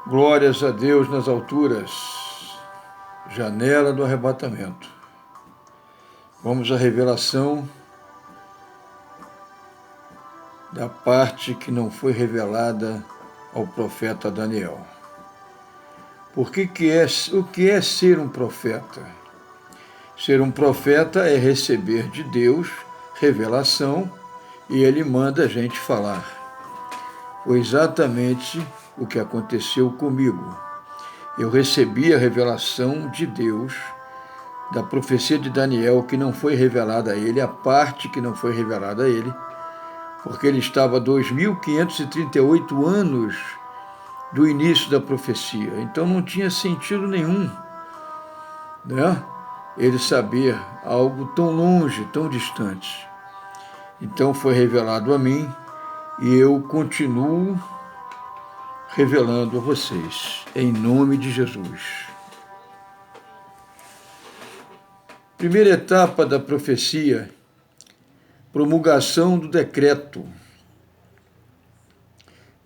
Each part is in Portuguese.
Glórias a Deus nas alturas, janela do arrebatamento. Vamos à revelação da parte que não foi revelada ao profeta Daniel. O que é ser um profeta? Ser um profeta é receber de Deus revelação e ele manda a gente falar. Foi exatamente o que aconteceu comigo. Eu recebi a revelação de Deus, da profecia de Daniel, que não foi revelada a ele, a parte que não foi revelada a ele, porque ele estava a 2.538 anos do início da profecia. Então não tinha sentido nenhum, né? Ele saber algo tão longe, tão distante. Então foi revelado a mim e eu continuo revelando a vocês, em nome de Jesus. Primeira etapa da profecia, promulgação do decreto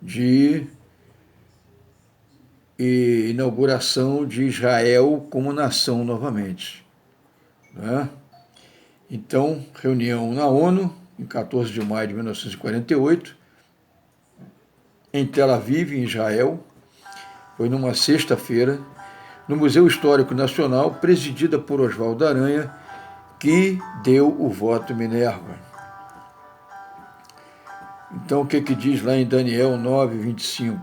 de inauguração de Israel como nação novamente. Né? Então, reunião na ONU, em 14 de maio de 1948, em Tel Aviv, em Israel, foi numa sexta-feira, no Museu Histórico Nacional, presidida por Oswaldo Aranha, que deu o voto Minerva. Então, o que diz lá em Daniel 9:25?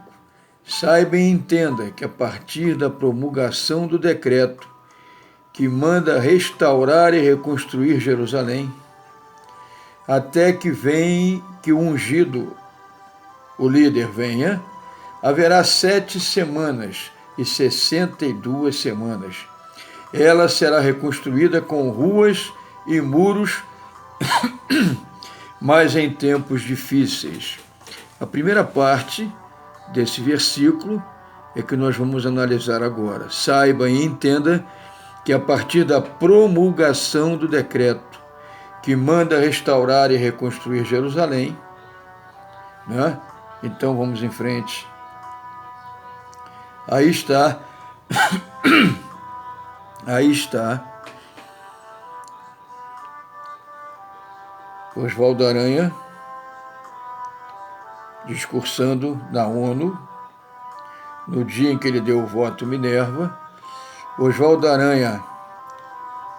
Saiba e entenda que a partir da promulgação do decreto que manda restaurar e reconstruir Jerusalém, até que o ungido, o líder, venha, haverá 7 semanas e 62 semanas. Ela será reconstruída com ruas e muros, mas em tempos difíceis. A primeira parte desse versículo é que nós vamos analisar agora. Saiba e entenda que a partir da promulgação do decreto que manda restaurar e reconstruir Jerusalém, né? Então vamos em frente. Aí está. Aí está. Oswaldo Aranha discursando na ONU, no dia em que ele deu o voto Minerva. Oswaldo Aranha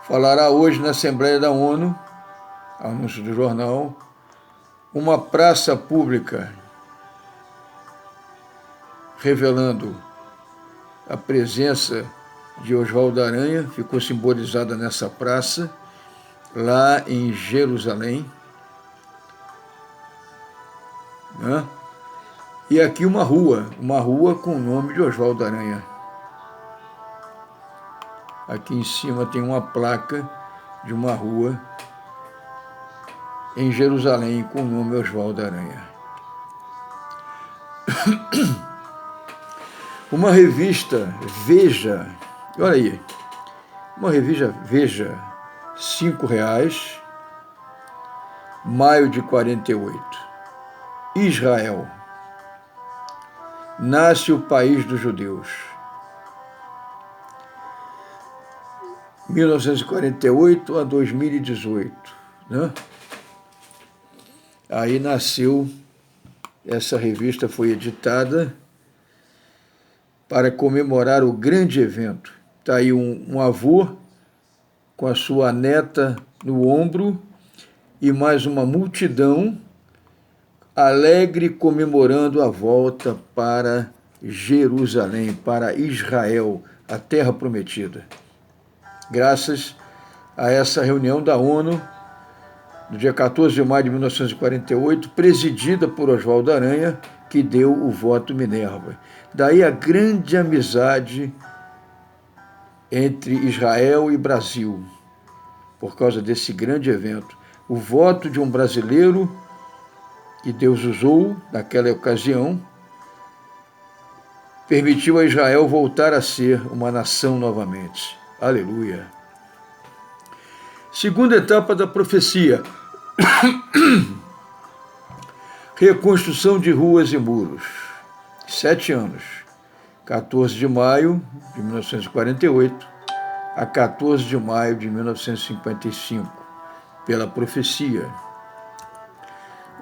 falará hoje na Assembleia da ONU, anúncio do jornal, uma praça pública revelando a presença de Oswaldo Aranha, ficou simbolizada nessa praça, lá em Jerusalém. Né? E aqui uma rua com o nome de Oswaldo Aranha. Aqui em cima tem uma placa de uma rua em Jerusalém com o nome Oswaldo Aranha. Uma revista Veja, olha aí, uma revista Veja, R$5, maio de 48. Israel. Nasce o país dos judeus. 1948 a 2018, né? Aí nasceu, essa revista foi editada para comemorar o grande evento. Está aí um avô com a sua neta no ombro e mais uma multidão alegre comemorando a volta para Jerusalém, para Israel, a terra prometida. Graças a essa reunião da ONU, no dia 14 de maio de 1948, presidida por Oswaldo Aranha, que deu o voto Minerva. Daí a grande amizade entre Israel e Brasil, por causa desse grande evento. O voto de um brasileiro que Deus usou naquela ocasião permitiu a Israel voltar a ser uma nação novamente. Aleluia. Segunda etapa da profecia. Reconstrução de ruas e muros. 7 anos. 14 de maio de 1948 a 14 de maio de 1955, pela profecia.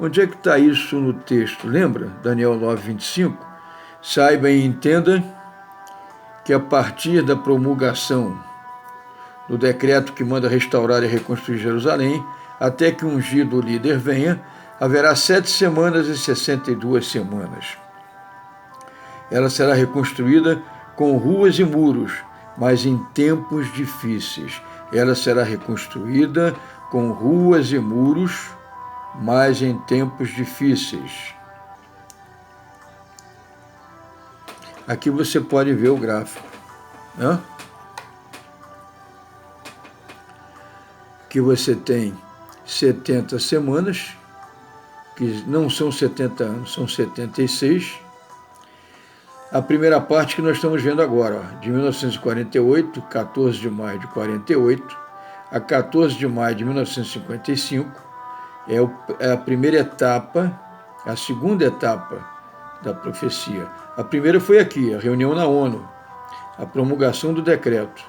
Onde é que está isso no texto? Lembra? Daniel 9:25. Saiba e entenda que a partir da promulgação do decreto que manda restaurar e reconstruir Jerusalém, até que um ungido líder venha, haverá 7 semanas e 62 semanas. Ela será reconstruída com ruas e muros, mas em tempos difíceis. Ela será reconstruída com ruas e muros, mas em tempos difíceis. Aqui você pode ver o gráfico, né? Que você tem 70 semanas, que não são 70 anos, são 76. A primeira parte que nós estamos vendo agora, ó, de 1948, 14 de maio de 48, a 14 de maio de 1955, é a primeira etapa, a segunda etapa da profecia. A primeira foi aqui, a reunião na ONU, a promulgação do decreto.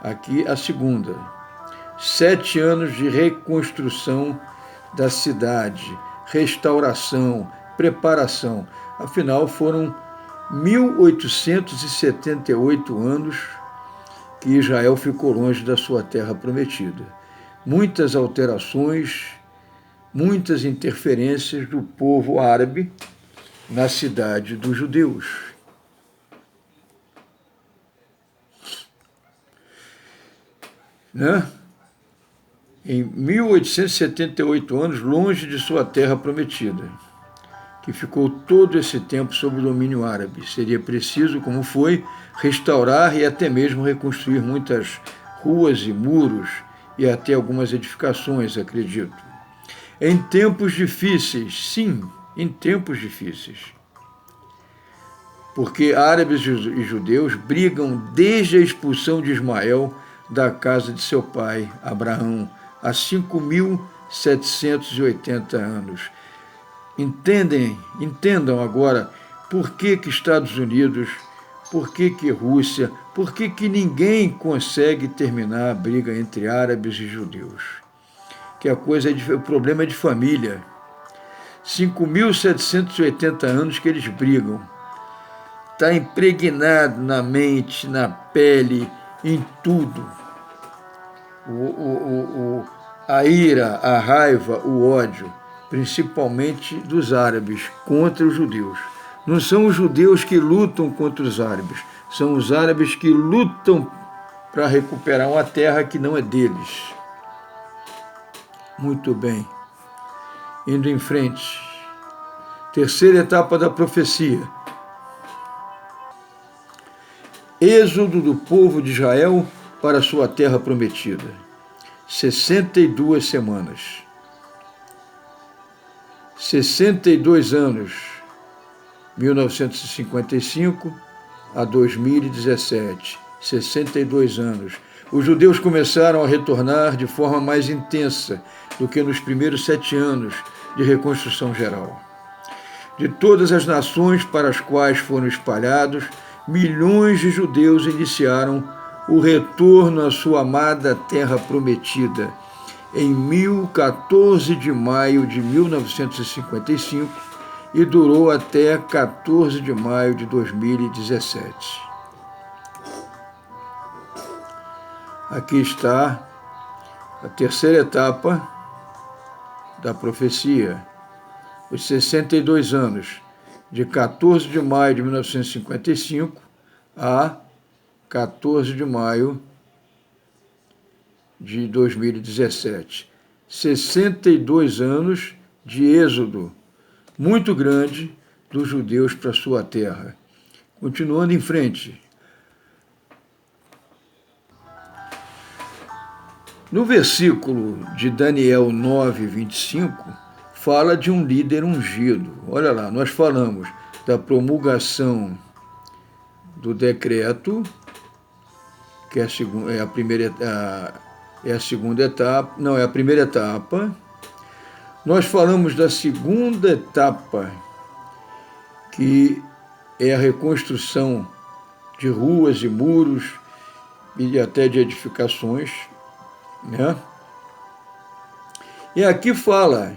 Aqui a segunda. 7 anos de reconstrução da cidade, restauração, preparação. Afinal, foram 1878 anos que Israel ficou longe da sua terra prometida. Muitas alterações, muitas interferências do povo árabe na cidade dos judeus. Né? Em 1878 anos, longe de sua terra prometida, que ficou todo esse tempo sob o domínio árabe. Seria preciso, como foi, restaurar e até mesmo reconstruir muitas ruas e muros e até algumas edificações, acredito. Em tempos difíceis, sim, em tempos difíceis. Porque árabes e judeus brigam desde a expulsão de Ismael da casa de seu pai, Abraão, há 5.780 anos. Entendam agora por que Estados Unidos, por que Rússia, por que ninguém consegue terminar a briga entre árabes e judeus. Que o problema é de família. 5.780 anos que eles brigam. Está impregnado na mente, na pele, em tudo. A ira, a raiva, o ódio, principalmente dos árabes, contra os judeus. Não são os judeus que lutam contra os árabes, são os árabes que lutam para recuperar uma terra que não é deles. Muito bem. Indo em frente. Terceira etapa da profecia. Êxodo do povo de Israel para sua terra prometida. 62 semanas. 62 anos, 1955 a 2017, 62 anos. Os judeus começaram a retornar de forma mais intensa do que nos primeiros 7 anos de reconstrução geral. De todas as nações para as quais foram espalhados, milhões de judeus iniciaram o retorno à sua amada terra prometida em 14 de maio de 1955 e durou até 14 de maio de 2017. Aqui está a terceira etapa da profecia, os 62 anos, de 14 de maio de 1955 a 14 de maio de 2017. 62 anos de êxodo muito grande dos judeus para sua terra. Continuando em frente. No versículo de Daniel 9:25, fala de um líder ungido. Olha lá, nós falamos da promulgação do decreto, que é a segunda etapa, não, é a primeira etapa. Nós falamos da segunda etapa, que é a reconstrução de ruas e muros e até de edificações, né? E aqui fala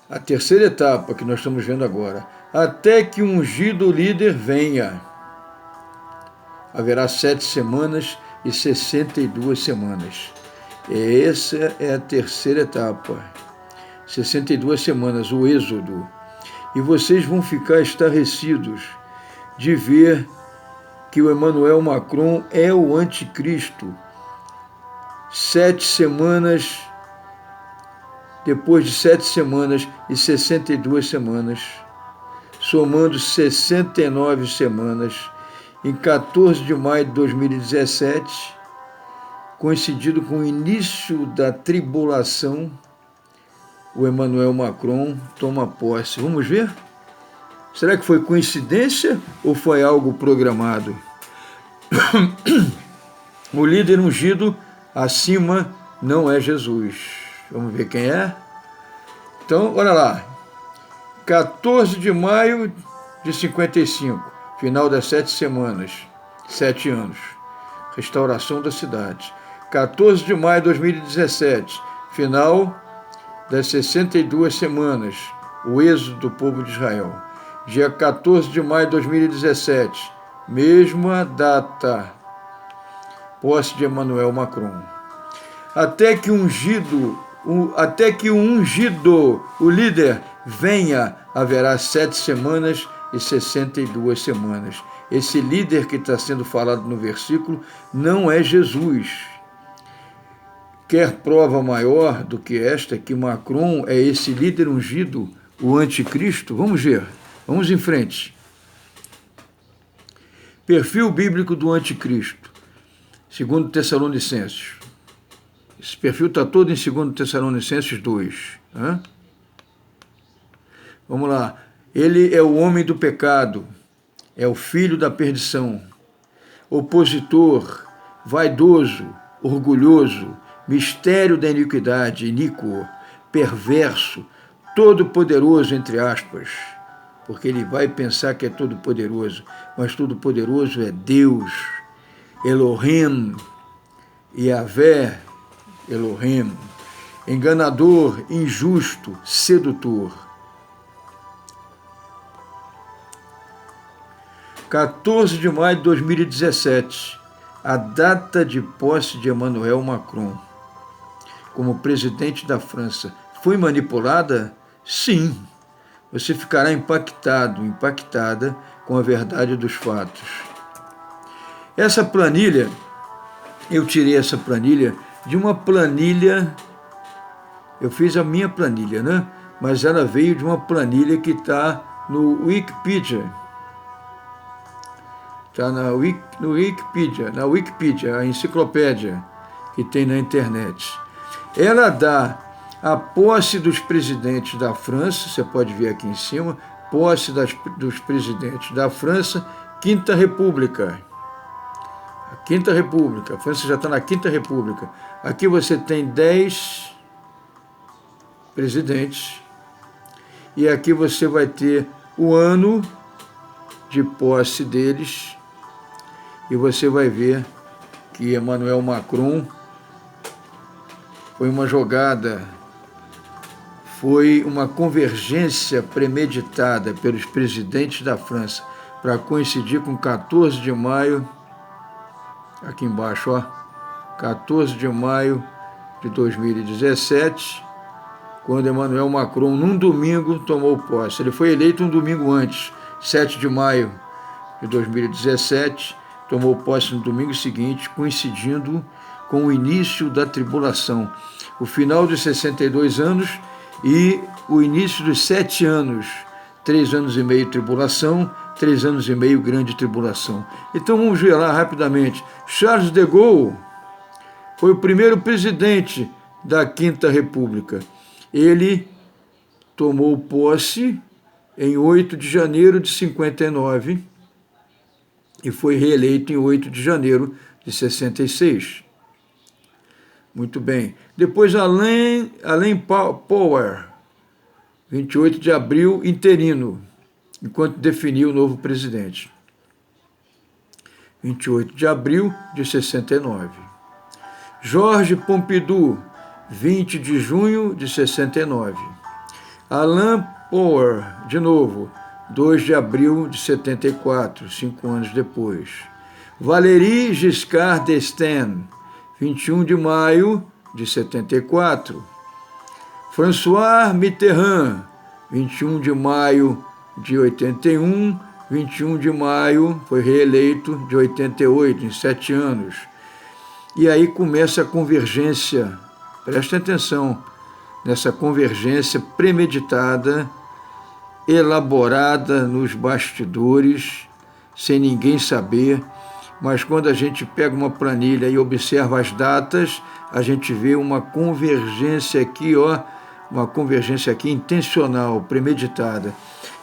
a terceira etapa que nós estamos vendo agora. Até que o ungido líder venha. Haverá 7 semanas e 62 semanas. Essa é a terceira etapa. 62 semanas, o êxodo. E vocês vão ficar estarrecidos de ver que o Emmanuel Macron é o anticristo. 7 semanas, depois de 7 semanas e 62 semanas, somando 69 semanas, em 14 de maio de 2017, coincidido com o início da tribulação, o Emmanuel Macron toma posse. Vamos ver? Será que foi coincidência ou foi algo programado? O líder ungido acima não é Jesus. Vamos ver quem é? Então, olha lá. 14 de maio de 55, final das 7 semanas, 7 anos. Restauração da cidade. 14 de maio de 2017, final das 62 semanas, o êxodo do povo de Israel. Dia 14 de maio de 2017, mesma data, posse de Emmanuel Macron. Até que o ungido, o líder, venha, haverá 7 semanas e 62 semanas. Esse líder que está sendo falado no versículo não é Jesus. Quer prova maior do que esta, que Macron é esse líder ungido, o anticristo? Vamos ver, vamos em frente. Perfil bíblico do anticristo, 2 Tessalonicenses. Esse perfil está todo em 2 Tessalonicenses 2. Né? Vamos lá. Ele é o homem do pecado, é o filho da perdição, opositor, vaidoso, orgulhoso, mistério da iniquidade, iníquo, perverso, todo-poderoso, entre aspas, porque ele vai pensar que é todo-poderoso, mas todo-poderoso é Deus, Elohim, Yahvé, Elohim, enganador, injusto, sedutor. 14 de maio de 2017, a data de posse de Emmanuel Macron como presidente da França foi manipulada? Sim. Você ficará impactada com a verdade dos fatos. Essa planilha, eu tirei essa planilha de uma planilha, eu fiz a minha planilha, né? Mas ela veio de uma planilha que está no Wikipedia. Está na Wikipedia, a enciclopédia que tem na internet. Ela dá a posse dos presidentes da França, você pode ver aqui em cima, posse dos presidentes da França, Quinta República. A Quinta República, a França já está na Quinta República. Aqui você tem 10 presidentes, e aqui você vai ter o ano de posse deles, e você vai ver que Emmanuel Macron foi uma jogada, foi uma convergência premeditada pelos presidentes da França para coincidir com 14 de maio, aqui embaixo, ó, 14 de maio de 2017, quando Emmanuel Macron, num domingo, tomou posse. Ele foi eleito um domingo antes, 7 de maio de 2017, tomou posse no domingo seguinte, coincidindo com o início da tribulação, o final dos 62 anos e o início dos 7 anos, 3 anos e meio tribulação, 3 anos e meio grande tribulação. Então vamos ver lá rapidamente. Charles de Gaulle foi o primeiro presidente da Quinta República. Ele tomou posse em 8 de janeiro de 59 e foi reeleito em 8 de janeiro de 66. Muito bem. Depois, Alain Power, 28 de abril, interino. enquanto definia o novo presidente. 28 de abril de 69. Georges Pompidou, 20 de junho de 69. Alain Poher, de novo, 2 de abril de 74, 5 anos depois. Valéry Giscard d'Estaing, 21 de maio de 74. François Mitterrand, 21 de maio de 81, 21 de maio, foi reeleito de 88, em 7 anos. E aí começa a convergência, prestem atenção, nessa convergência premeditada, elaborada nos bastidores, sem ninguém saber, mas quando a gente pega uma planilha e observa as datas, a gente vê uma convergência aqui, uma convergência aqui intencional, premeditada.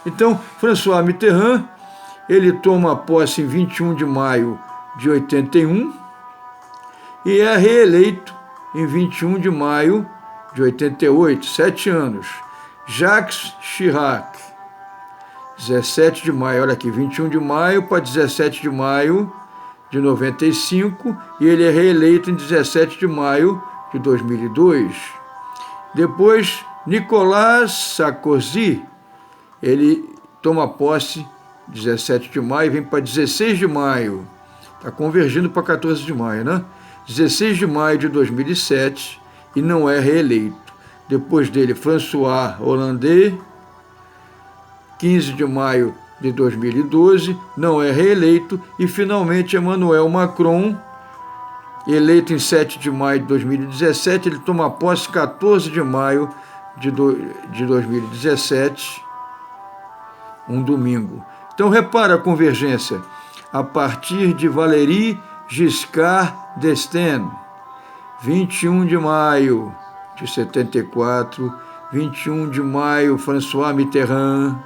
Então, François Mitterrand, ele toma posse em 21 de maio de 81 e é reeleito em 21 de maio de 88, 7 anos. Jacques Chirac, 17 de maio, olha aqui, 21 de maio para 17 de maio de 95, e ele é reeleito em 17 de maio de 2002. Depois, Nicolas Sarkozy, ele toma posse 17 de maio, vem para 16 de maio, está convergindo para 14 de maio, né? 16 de maio de 2007, e não é reeleito. Depois dele, François Hollande, 15 de maio de 2012, não é reeleito. E, finalmente, Emmanuel Macron, eleito em 7 de maio de 2017, ele toma posse 14 de maio de 2017, um domingo. Então, repara a convergência. A partir de Valéry Giscard d'Estaing, 21 de maio de 74, 21 de maio, François Mitterrand,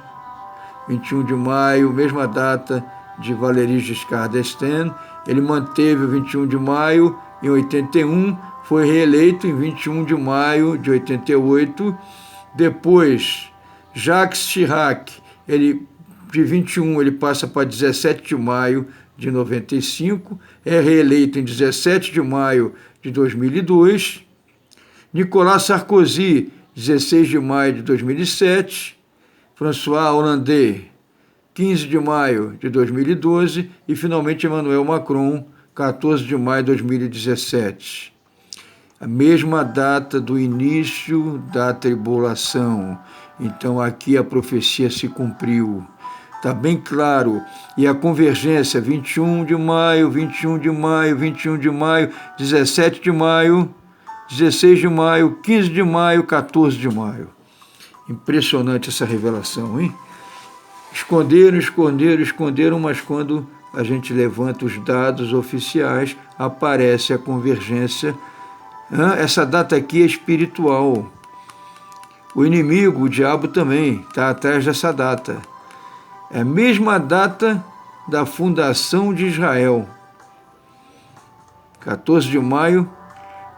21 de maio, mesma data de Valéry Giscard d'Estaing, ele manteve o 21 de maio em 81, foi reeleito em 21 de maio de 88, depois Jacques Chirac, de 21 ele passa para 17 de maio de 95, é reeleito em 17 de maio de 2002, Nicolas Sarkozy, 16 de maio de 2007, François Hollande, 15 de maio de 2012 e, finalmente, Emmanuel Macron, 14 de maio de 2017. A mesma data do início da tribulação. Então, aqui a profecia se cumpriu. Está bem claro. E a convergência, 21 de maio, 21 de maio, 21 de maio, 17 de maio, 16 de maio, 15 de maio, 14 de maio. Impressionante essa revelação, hein? Esconderam, mas quando a gente levanta os dados oficiais, aparece a convergência. Essa data aqui é espiritual. O inimigo, o diabo também, está atrás dessa data. É a mesma data da fundação de Israel. 14 de maio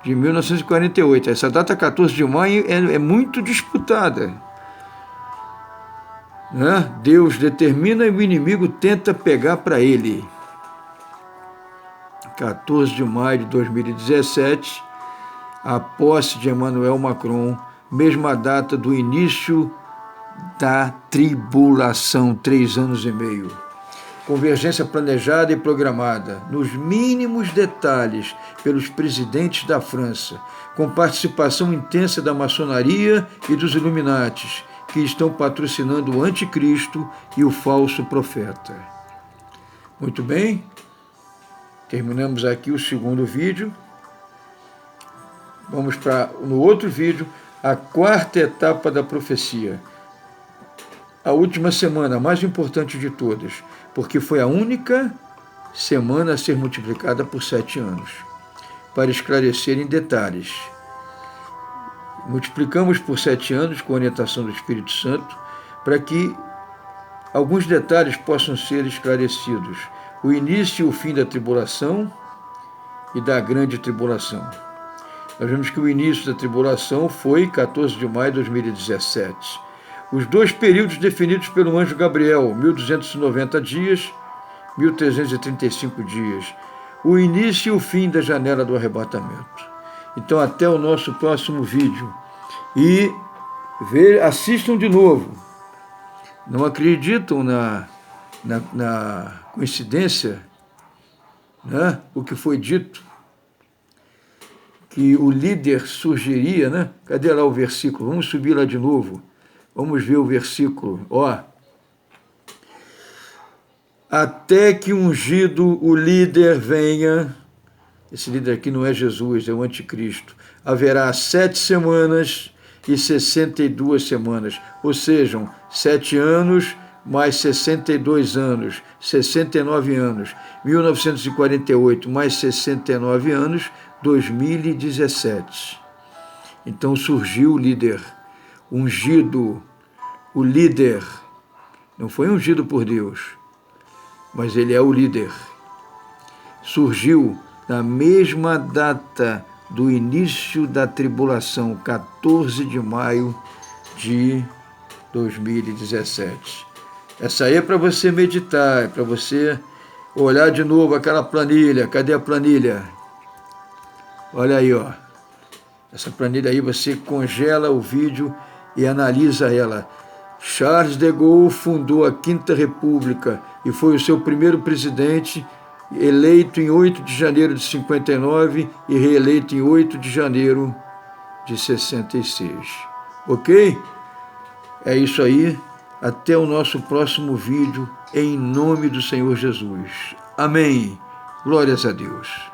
de 1948. Essa data 14 de maio é muito disputada. Né? Deus determina e o inimigo tenta pegar para ele. 14 de maio de 2017, a posse de Emmanuel Macron, mesma data do início da tribulação, 3 anos e meio. Convergência planejada e programada, nos mínimos detalhes, pelos presidentes da França, com participação intensa da maçonaria e dos Illuminatis, que estão patrocinando o anticristo e o falso profeta. Muito bem, terminamos aqui o segundo vídeo. Vamos para, no outro vídeo, a quarta etapa da profecia. A última semana, a mais importante de todas, porque foi a única semana a ser multiplicada por 7 anos, para esclarecer em detalhes. Multiplicamos por 7 anos com a orientação do Espírito Santo, para que alguns detalhes possam ser esclarecidos. O início e o fim da tribulação e da grande tribulação. Nós vemos que o início da tribulação foi 14 de maio de 2017. os 2 períodos definidos pelo anjo Gabriel, 1290 dias, 1335 dias, o início e o fim da janela do arrebatamento. Então, até o nosso próximo vídeo. E assistam de novo. Não acreditam na coincidência, né? O que foi dito, que o líder surgiria, né? Cadê lá o versículo? Vamos subir lá de novo. Vamos ver o versículo. Ó. Até que ungido o líder venha. Esse líder aqui não é Jesus, é o anticristo. Haverá 7 semanas e 62 semanas. Ou sejam, 7 anos mais 62 anos, 69 anos. 1948 mais 69 anos, 2017. Então surgiu o líder, ungido, o líder. Não foi ungido por Deus, mas ele é o líder. Surgiu na mesma data do início da tribulação, 14 de maio de 2017. Essa aí é para você meditar, é para você olhar de novo aquela planilha. Cadê a planilha? Olha aí, ó. Essa planilha aí, você congela o vídeo e analisa ela. Charles de Gaulle fundou a Quinta República e foi o seu primeiro presidente, eleito em 8 de janeiro de 59 e reeleito em 8 de janeiro de 66. Ok? É isso aí. Até o nosso próximo vídeo, em nome do Senhor Jesus. Amém. Glórias a Deus.